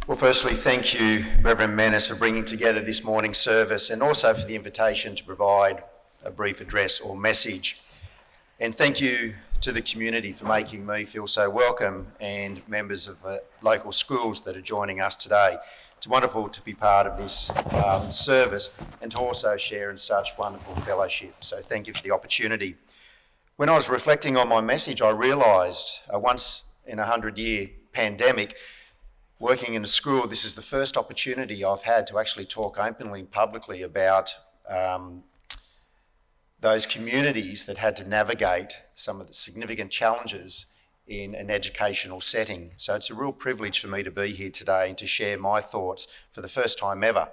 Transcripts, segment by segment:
Well, firstly, thank you, Reverend Menace, for bringing together this morning's service and also for the invitation to provide a brief address or message. And thank you to the community for making me feel so welcome and members of local schools that are joining us today. It's wonderful to be part of this service and to also share in such wonderful fellowship. So thank you for the opportunity. When I was reflecting on my message, I realised a once in 100-year pandemic, working in a school, this is the first opportunity I've had to actually talk openly and publicly about those communities that had to navigate some of the significant challenges in an educational setting. So it's a real privilege for me to be here today and to share my thoughts for the first time ever.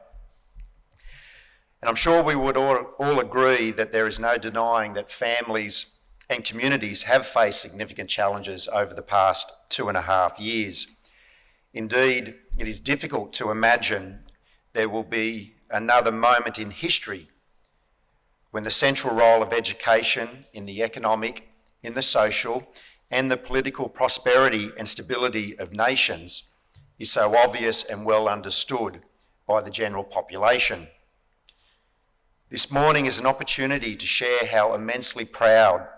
And I'm sure we would all agree that there is no denying that families and communities have faced significant challenges over the past 2.5 years. Indeed, it is difficult to imagine there will be another moment in history when the central role of education in the economic, in the social, and the political prosperity and stability of nations is so obvious and well understood by the general population. This morning is an opportunity to share how immensely proud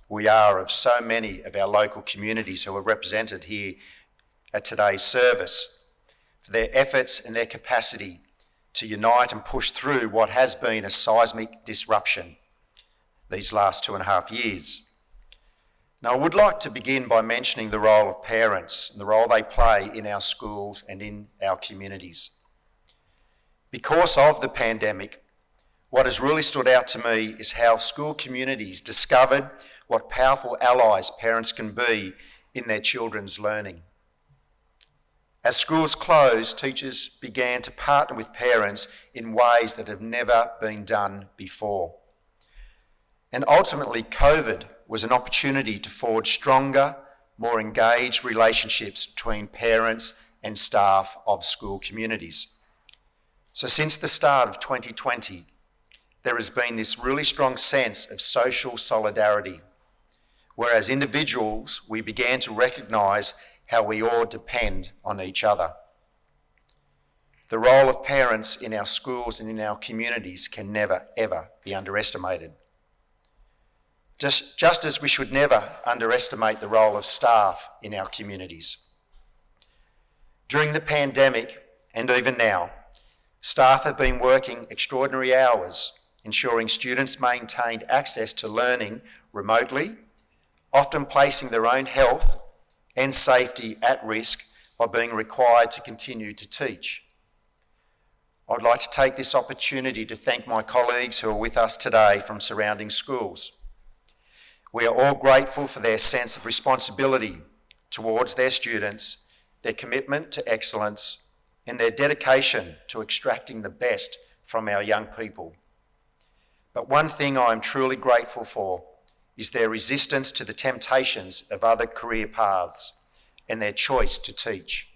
we are of so many of our local communities who are represented here at today's service, for their efforts and their capacity to unite and push through what has been a seismic disruption these last 2.5 years. Now, I would like to begin by mentioning the role of parents and the role they play in our schools and in our communities. Because of the pandemic, what has really stood out to me is how school communities discovered what powerful allies parents can be in their children's learning. As schools closed, teachers began to partner with parents in ways that have never been done before. And ultimately, COVID was an opportunity to forge stronger, more engaged relationships between parents and staff of school communities. So since the start of 2020, there has been this really strong sense of social solidarity, where as individuals, we began to recognise how we all depend on each other. The role of parents in our schools and in our communities can never, ever be underestimated. Just as we should never underestimate the role of staff in our communities. During the pandemic, and even now, staff have been working extraordinary hours, ensuring students maintained access to learning remotely, often placing their own health and safety at risk by being required to continue to teach. I'd like to take this opportunity to thank my colleagues who are with us today from surrounding schools. We are all grateful for their sense of responsibility towards their students, their commitment to excellence, and their dedication to extracting the best from our young people. But one thing I am truly grateful for is their resistance to the temptations of other career paths and their choice to teach.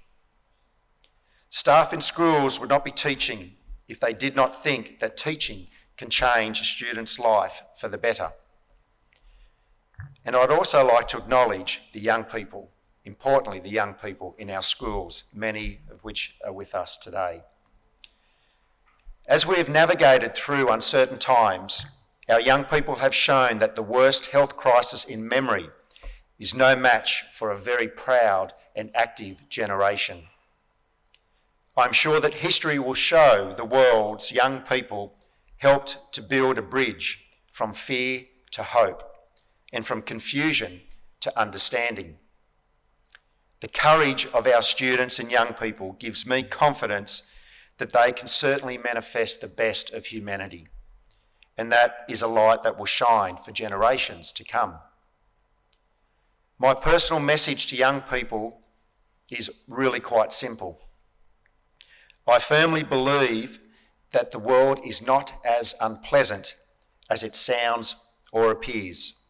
Staff in schools would not be teaching if they did not think that teaching can change a student's life for the better. And I'd also like to acknowledge the young people, importantly the young people in our schools, many of which are with us today. As we have navigated through uncertain times, our young people have shown that the worst health crisis in memory is no match for a very proud and active generation. I'm sure that history will show the world's young people helped to build a bridge from fear to hope and from confusion to understanding. The courage of our students and young people gives me confidence that they can certainly manifest the best of humanity. And that is a light that will shine for generations to come. My personal message to young people is really quite simple. I firmly believe that the world is not as unpleasant as it sounds or appears.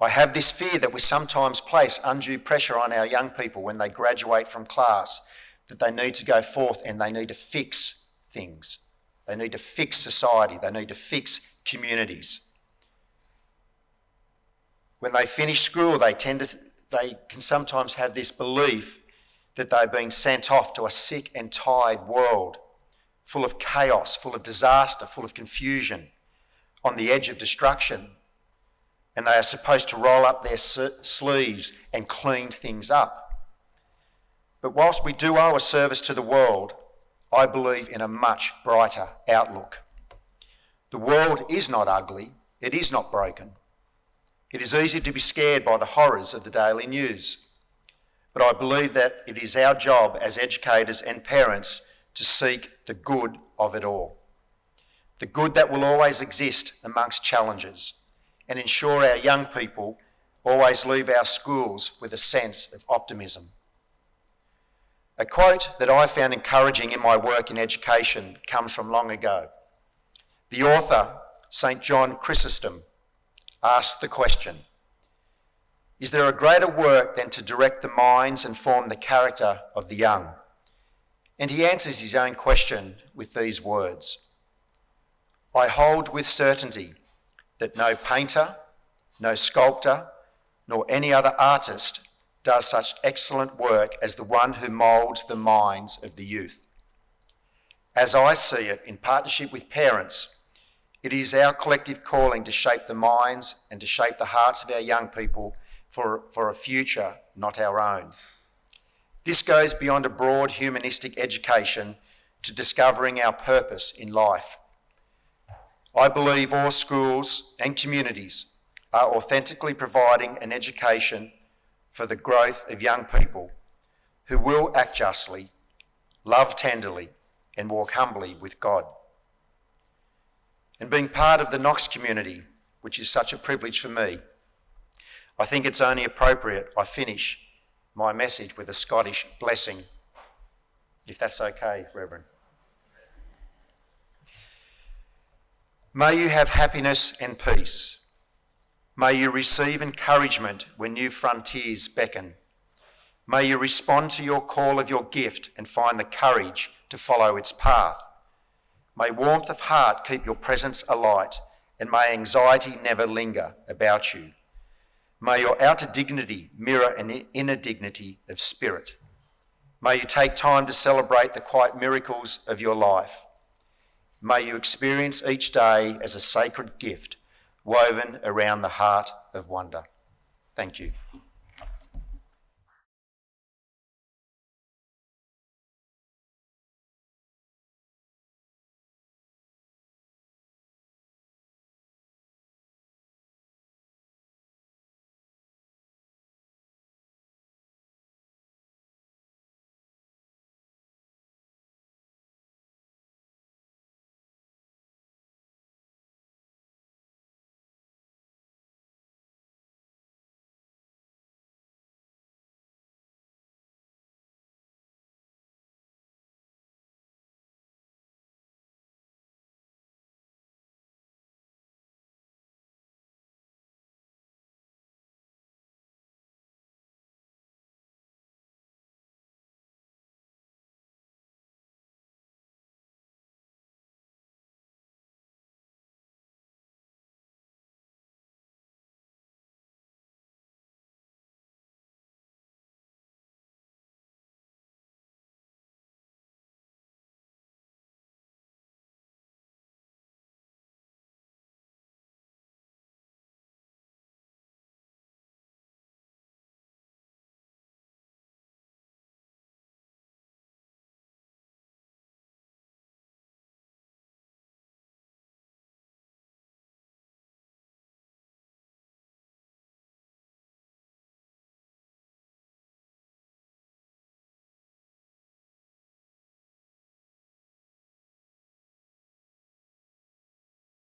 I have this fear that we sometimes place undue pressure on our young people when they graduate from class, that they need to go forth and they need to fix things. They need to fix society. They need to fix communities. When they finish school, they can sometimes have this belief that they've been sent off to a sick and tired world, full of chaos, full of disaster, full of confusion, on the edge of destruction, and they are supposed to roll up their sleeves and clean things up. But whilst we do owe a service to the world, I believe in a much brighter outlook. The world is not ugly, it is not broken. It is easy to be scared by the horrors of the daily news, but I believe that it is our job as educators and parents to seek the good of it all. The good that will always exist amongst challenges, and ensure our young people always leave our schools with a sense of optimism. A quote that I found encouraging in my work in education comes from long ago. The author, St. John Chrysostom, asked the question, "Is there a greater work than to direct the minds and form the character of the young?" And he answers his own question with these words, "I hold with certainty that no painter, no sculptor, nor any other artist does such excellent work as the one who moulds the minds of the youth. As I see it, in partnership with parents, it is our collective calling to shape the minds and to shape the hearts of our young people for a future not our own. This goes beyond a broad humanistic education to discovering our purpose in life. I believe all schools and communities are authentically providing an education for the growth of young people who will act justly, love tenderly, and walk humbly with God. And being part of the Knox community, which is such a privilege for me, I think it's only appropriate I finish my message with a Scottish blessing, if that's okay, Reverend. May you have happiness and peace. May you receive encouragement when new frontiers beckon. May you respond to your call of your gift and find the courage to follow its path. May warmth of heart keep your presence alight, and may anxiety never linger about you. May your outer dignity mirror an inner dignity of spirit. May you take time to celebrate the quiet miracles of your life. May you experience each day as a sacred gift woven around the heart of wonder. Thank you.